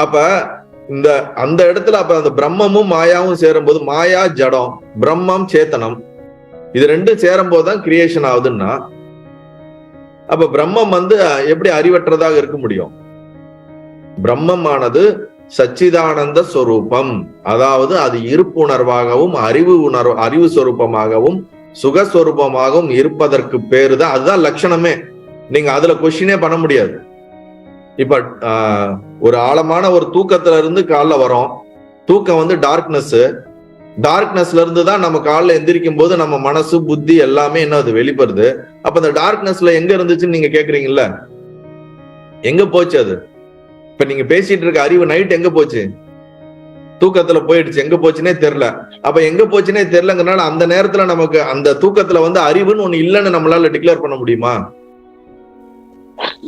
அப்ப அந்த இடத்துல அப்ப அந்த பிரம்மமும் மாயாவும் சேரும்போது, மாயா ஜடம், பிரம்மம் சேத்தனம், இது ரெண்டும் சேரும் போதுதான் கிரியேஷன் ஆகுதுன்னா, அப்ப பிரம்மம் எப்படி அறிவற்றதாக இருக்க முடியும்? பிரம்மமானது சச்சிதானந்த சொரூபம், அதாவது அது இருப்புணர்வாகவும் அறிவு சொரூபமாகவும் சுகஸ்வரூபமாகவும் இருப்பதற்கு பேரு தான், அதுதான் லட்சணமே. நீங்க அதுல கொஸ்டினே பண்ண முடியாது. இப்ப ஒரு ஆழமான ஒரு தூக்கத்துல இருந்து காலைல வரோம். தூக்கம் டார்க்னஸ்ல இருந்து தான் நம்ம காலைல எந்திரிக்கும் போது நம்ம மனசு புத்தி எல்லாமே அது வெளிப்படுது. அப்ப அந்த டார்க்னஸ்ல எங்க இருந்துச்சுன்னு நீங்க கேக்குறீங்கல்ல, எங்க போச்சு அது? இப்ப நீங்க பேசிட்டு இருக்க அறிவு நைட் எங்க போச்சு? தூக்கத்துல போயிடுச்சு. எங்க போச்சுன்னே தெரியல. அப்ப எங்க போச்சுன்னே தெரியலங்கிறனால அந்த நேரத்துல நமக்கு அந்த தூக்கத்துல அறிவுன்னு ஒண்ணு இல்லைன்னு நம்மளால டிக்ளேர் பண்ண முடியுமா?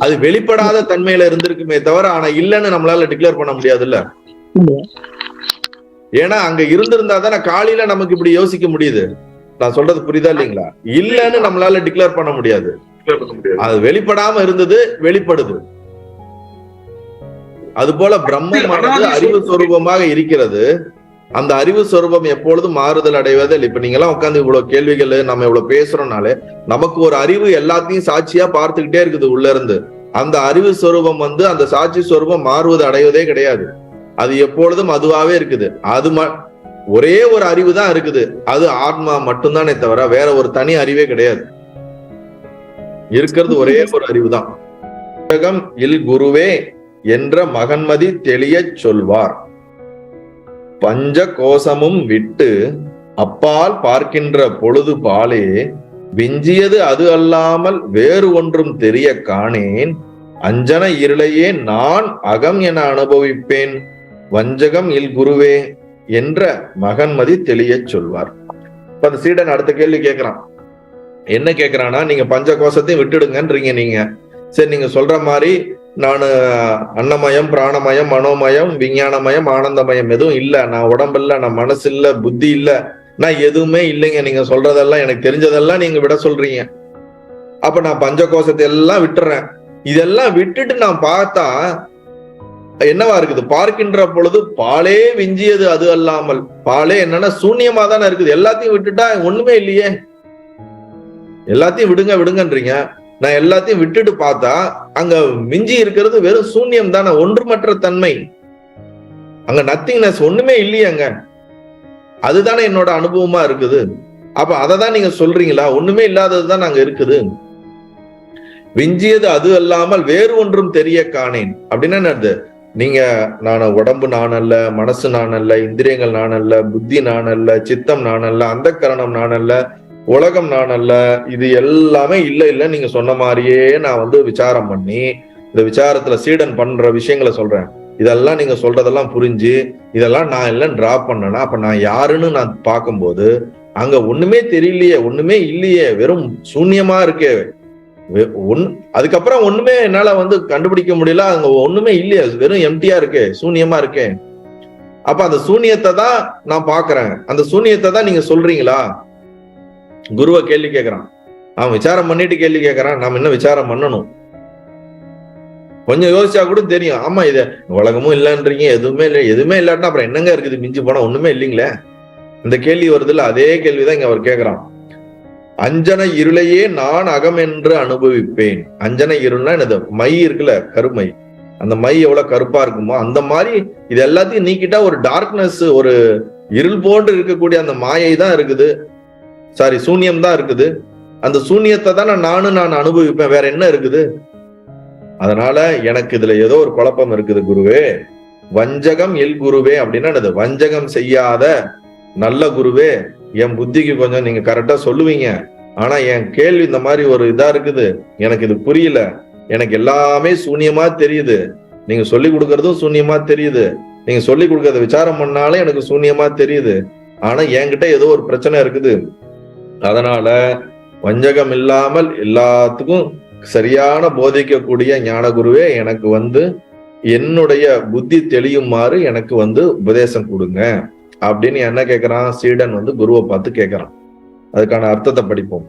அது வெளிப்படாத தன்மையில இருந்திருக்குமே தவிர, ஆனா இல்லைன்னு நம்மளால டிக்ளேர் பண்ண முடியாதுல்ல. ஏன்னா அங்க இருந்திருந்தா தானே காலையில நமக்கு இப்படி யோசிக்க முடியுது. நான் சொல்றது புரியுதா இல்லைங்களா? இல்லைன்னு நம்மளால டிக்ளேர் பண்ண முடியாது. அது வெளிப்படாம இருந்தது, வெளிப்படுது. அது போல பிரம்மமானது அறிவு சொரூபமாக இருக்கிறது. அந்த அறிவு சொரூபம் எப்பொழுதும் மாறுதல் அடைவதே இல்லை. இப்ப நீங்க எல்லாம் உட்காந்து இவ்வளவு கேள்விகள் நம்ம இவ்வளவு பேசுறோம்னாலே நமக்கு ஒரு அறிவு எல்லாத்தையும் சாட்சியா பார்த்துக்கிட்டே இருக்குது உள்ள இருந்து. அந்த அறிவு சொரூபம் அந்த சாட்சி சொரூபம் மாறுவது அடைவதே கிடையாது. அது எப்பொழுதும் அதுவாவே இருக்குது. ஒரே ஒரு அறிவு தான் இருக்குது. அது ஆத்மா மட்டும்தானே தவிர வேற ஒரு தனி அறிவே கிடையாது. இருக்கிறது ஒரே ஒரு அறிவு தான். இல் குருவே என்ற மகன்மதி தெளிய சொல்வார். பஞ்ச கோசமும் விட்டு அப்பால் பார்க்கின்ற பொழுது பாலே, விஞ்சியது அது அல்லாமல் வேறு ஒன்றும் தெரிய காணேன். அஞ்சன இருளையே நான் அகம் என அனுபவிப்பேன். வஞ்சகம் இல் குருவே என்ற மகன்மதி தெளிய சொல்வார். இப்ப அந்த சீடன் அடுத்த கேள்வி கேட்கிறான். என்ன கேட்கிறான்னா, நீங்க பஞ்ச கோஷத்தையும் விட்டுடுங்கன்றீங்க. நீங்க சரி, நீங்க சொல்ற மாதிரி நான் அன்னமயம், பிராணமயம், மனோமயம், விஞ்ஞானமயம், ஆனந்தமயம் எதுவும் இல்ல, நான் உடம்பு இல்ல, நான் மனசு இல்ல, புத்தி இல்ல, நான் எதுவுமே இல்லைங்க. நீங்க சொல்றதெல்லாம் எனக்கு தெரிஞ்சதெல்லாம் நீங்க விட சொல்றீங்க. அப்ப நான் பஞ்ச கோஷத்தை எல்லாம் விட்டுறேன். இதெல்லாம் விட்டுட்டு நான் பார்த்தா என்னவா இருக்குது? பார்க்கின்ற பொழுது பாலே விஞ்சியது அது அல்லாமல். பாலே என்னன்னா சூன்யமா தானே இருக்குது. எல்லாத்தையும் விட்டுட்டா ஒண்ணுமே இல்லையே. எல்லாத்தையும் விடுங்கன்றீங்க. நான் எல்லாத்தையும் விட்டுட்டு பார்த்தா அங்க மிஞ்சி இருக்கிறது வெறும் சூன்யம் தானே, ஒன்றுமற்ற தன்மை. அங்க நத்திங்னஸ் ஒண்ணுமே இல்லையே. அங்க அதுதானே என்னோட அனுபவமா இருக்குது. அப்ப அததான் நீங்க சொல்றீங்களா? ஒண்ணுமே இல்லாததுதான் அங்க இருக்குது. விஞ்சியது அது அல்லாமல் வேறு ஒன்றும் தெரிய காணேன் அப்படின்னா என்னது? நீங்க நான் உடம்பு நான் அல்ல, மனசு நான் அல்ல, இந்திரியங்கள் நான் அல்ல, புத்தி நான் அல்ல, சித்தம் நான் அல்ல, அந்த கரணம் நான் அல்ல, உலகம் நான் அல்ல, இது எல்லாமே இல்ல நீங்க சொன்ன மாதிரியே நான் விசாரம் பண்ணி இந்த விசாரத்துல சீடன் பண்ற விஷயங்களை சொல்றேன். இதெல்லாம் நீங்க சொல்றதெல்லாம் புரிஞ்சு இதெல்லாம் நான் இல்லைன்னு டிராப் பண்ணனா அப்ப நான் யாருன்னு நான் பார்க்கும்போது அங்க ஒண்ணுமே தெரியலையே, ஒண்ணுமே இல்லையே, வெறும் சூன்யமா இருக்கே. அதுக்கப்புறம் ஒண்ணுமே என்னால கண்டுபிடிக்க முடியல. அங்க ஒண்ணுமே இல்லையே, வெறும் எம்டியா இருக்கே, சூன்யமா இருக்கே. அப்ப அந்த சூன்யத்தை தான் நான் பாக்குறேன். அந்த சூன்யத்தை தான் நீங்க சொல்றீங்களா? குருவை கேள்வி கேட்கிறான். அவன் விசாரம் பண்ணிட்டு கேள்வி கேட்கறான். நாம என்ன விசாரம் பண்ணணும்? கொஞ்சம் யோசிச்சா கூட தெரியும். ஆமா, இது உலகமும் இல்லைன்றீங்க, எதுவுமே இல்லை. எதுவுமே இல்லாட்டினா அப்புறம் என்னங்க இருக்குது? மிஞ்சி போனா ஒண்ணுமே இல்லைங்களே. இந்த கேள்வி வருது இல்ல, அதே கேள்விதான் இங்க அவர் கேட்கிறான். அஞ்சன இருளையே நான் அகம் என்று அனுபவிப்பேன். அஞ்சன இருள்னா என்னது? மை இருக்குல்ல, கருமை. அந்த மை எவ்வளவு கருப்பா இருக்குமோ அந்த மாதிரி இது எல்லாத்தையும் நீக்கிட்டா ஒரு டார்க்னஸ், ஒரு இருள் போன்று இருக்கக்கூடிய அந்த மாயை தான் இருக்குது. சாரி, சூன்யம் தான் இருக்குது. அந்த சூன்யத்தை தான் நான் அனுபவிப்பேன். வேற என்ன இருக்குது? அதனால எனக்கு இதுல ஏதோ ஒரு குழப்பம் இருக்குது குருவே. வஞ்சகம் இல் குருவே அப்படின்னா என்னது? வஞ்சகம் செய்யாத நல்ல குருவே, என் புத்திக்கு கொஞ்சம் நீங்க கரெக்டா சொல்லுவீங்க. ஆனா என் கேள்வி இந்த மாதிரி ஒரு இதா இருக்குது, எனக்கு இது புரியல. எனக்கு எல்லாமே சூன்யமா தெரியுது. நீங்க சொல்லி கொடுக்கறதும் சூன்யமா தெரியுது. நீங்க சொல்லி கொடுக்கறத விசாரம் பண்ணாலே எனக்கு சூன்யமா தெரியுது. ஆனா என்கிட்ட ஏதோ ஒரு பிரச்சனை இருக்குது. அதனால வஞ்சகம் இல்லாமல் எல்லாத்துக்கும் சரியான போதிக்கக்கூடிய ஞான குருவே, எனக்கு என்னுடைய புத்தி தெளியுமாறு எனக்கு உபதேசம் கொடுங்க அப்படின்னு என்ன கேட்கிறான் சீடன்? குருவை பார்த்து கேட்கிறான். அதுக்கான அர்த்தத்தை படிப்போம்.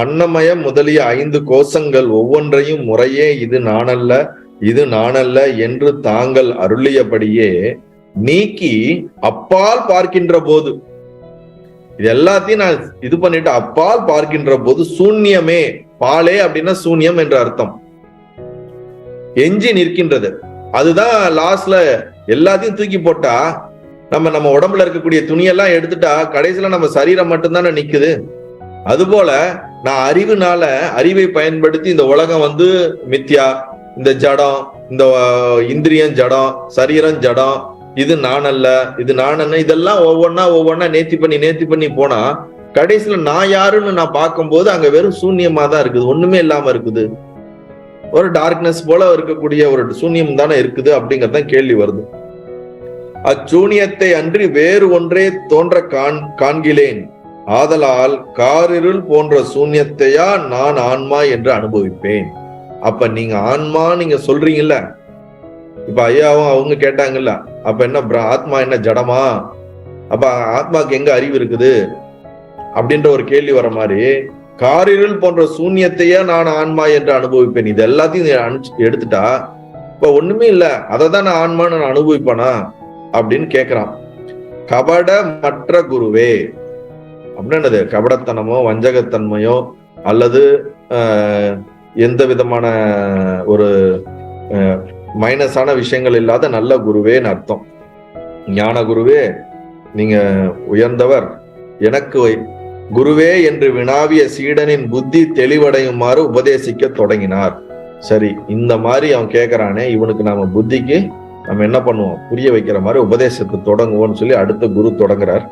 அன்னமயம் முதலிய 5 கோஷங்கள் ஒவ்வொன்றையும் முறையே இது நானல்ல, இது நானல்ல என்று தாங்கள் அருளியபடியே நீக்கி அப்பால் பார்க்கின்ற போது, இது எல்லாத்தையும் நான் இது பண்ணிட்டு அப்பால் பார்க்கின்ற போது சூன்யமே, பாலே அப்படின்னா சூன்யம் என்ற அர்த்தம், எஞ்சி நிற்கின்றது. அதுதான் லாஸ்ட்ல எல்லாத்தையும் தூக்கி போட்டா நம்ம உடம்புல இருக்கக்கூடிய துணியெல்லாம் எடுத்துட்டா கடைசியில நம்ம சரீரம் மட்டும்தானே நிக்குது. அதுபோல நான் அறிவுனால, அறிவை பயன்படுத்தி இந்த உலகம் மித்யா, இந்த ஜடம், இந்த இந்திரியம் ஜடம், சரீரம் ஜடம், இது நான் அல்ல, இது நான் அல்ல, இதெல்லாம் ஒவ்வொன்னா நேர்த்தி பண்ணி போனா கடைசியில நான் யாருன்னு நான் பார்க்கும்போது அங்க வெறும் சூன்யமா தான் இருக்குது, ஒண்ணுமே இல்லாம இருக்குது. ஒரு டார்க்னஸ் போல இருக்கக்கூடிய ஒரு சூன்யம் தானே இருக்குது அப்படிங்கறதான் கேள்வி வருது. அச்சூனியத்தை அன்றி வேறு ஒன்றே தோன்ற காண்கிலேன், ஆதலால் காரிருள் போன்ற சூன்யத்தையா நான் ஆன்மா என்று அனுபவிப்பேன். அப்ப நீங்க ஆன்மா நீங்க சொல்றீங்கல்ல, இப்ப ஐயாவும் அவங்க கேட்டாங்கல்ல, அப்ப என்ன ஆத்மா என்ன ஜடமா, அப்ப ஆத்மாக்கு எங்க அறிவு இருக்குது அப்படின்ற ஒரு கேள்வி வர மாதிரி, காரிருள் போன்ற சூன்யத்தையே நான் ஆன்மா என்று அனுபவிப்பேன். இது எல்லாத்தையும் எடுத்துட்டா இப்ப ஒண்ணுமே இல்ல, அதை தான் நான் ஆன்மான்னு நான் அனுபவிப்பேனா அப்படின்னு கேக்குறான். கபட மற்ற குருவே அப்படின்னா என்னது? கபடத்தனமோ வஞ்சகத்தன்மையோ அல்லது எந்த விதமான ஒரு மைனஸான விஷயங்கள் இல்லாத நல்ல குருவேன்னு அர்த்தம். ஞான குருவே, நீங்க உயர்ந்தவர், எனக்கு குருவே என்று வினாவிய சீடனின் புத்தி தெளிவடையுமாறு உபதேசிக்க தொடங்கினார். சரி, இந்த மாதிரி அவன் கேட்கறானே, இவனுக்கு நாம புத்திக்கு நம்ம என்ன பண்ணுவோம், புரிய வைக்கிற மாதிரி உபதேசத்தை தொடங்குவோம்னு சொல்லி அடுத்த குரு தொடங்குறார்.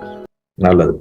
நல்லது.